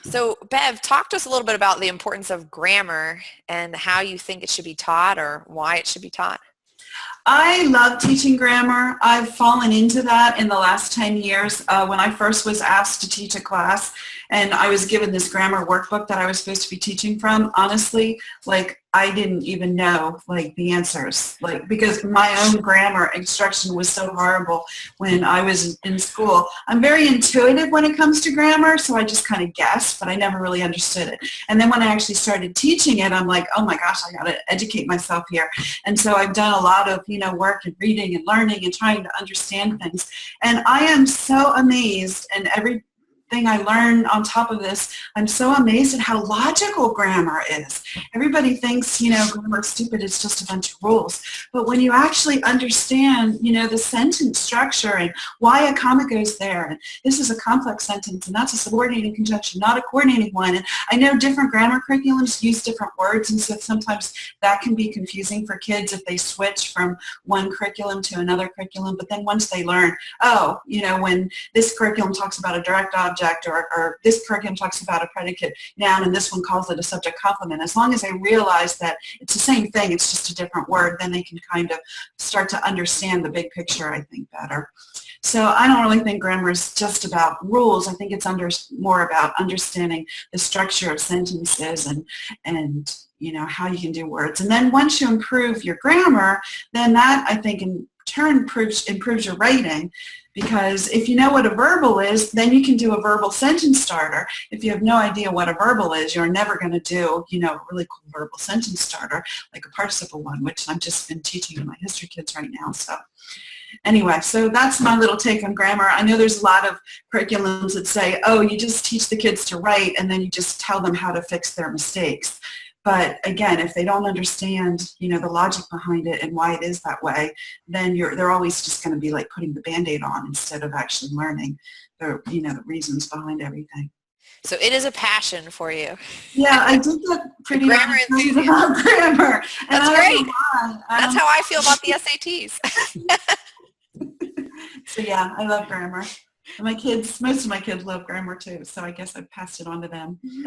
So, Bev, talk to us a little bit about the importance of grammar and how you think it should be taught or why it should be taught. I love teaching grammar. I've fallen into that in the last 10 years. When I first was asked to teach a class and I was given this grammar workbook that I was supposed to be teaching from, honestly, I didn't even know the answers, because my own grammar instruction was so horrible when I was in school. I'm very intuitive when it comes to grammar, so I just kind of guessed, but I never really understood it. And then when I actually started teaching it, I'm like, oh my gosh, I got to educate myself here. And so I've done a lot of, work and reading and learning and trying to understand things. And I am so amazed, and everything I learn on top of this, I'm so amazed at how logical grammar is. Everybody thinks, grammar is stupid, it's just a bunch of rules. But when you actually understand, the sentence structure and why a comma goes there, and this is a complex sentence, and that's a subordinating conjunction, not a coordinating one. And I know different grammar curriculums use different words, and so sometimes that can be confusing for kids if they switch from one curriculum to another curriculum. But then once they learn, when this curriculum talks about a direct object, or this curriculum talks about a predicate noun and this one calls it a subject complement. As long as they realize that it's the same thing, it's just a different word, then they can kind of start to understand the big picture, I think, better. So I don't really think grammar is just about rules. I think it's more about understanding the structure of sentences and how you can do words. And then once you improve your grammar, then that, I think, in turn improves your writing. Because if you know what a verbal is, then you can do a verbal sentence starter. If you have no idea what a verbal is, you're never going to do, a really cool verbal sentence starter, like a participle one, which I've just been teaching to my history kids right now. So anyway, so that's my little take on grammar. I know there's a lot of curriculums that say, oh, you just teach the kids to write and then you just tell them how to fix their mistakes. But again, if they don't understand, the logic behind it and why it is that way, then they're always just going to be like putting the Band-Aid on instead of actually learning the reasons behind everything. So it is a passion for you. Yeah, I did get pretty grammar enthusiast about grammar. And that's great. That's how I feel about the SATs. So yeah, I love grammar. And most of my kids love grammar too, so I guess I've passed it on to them.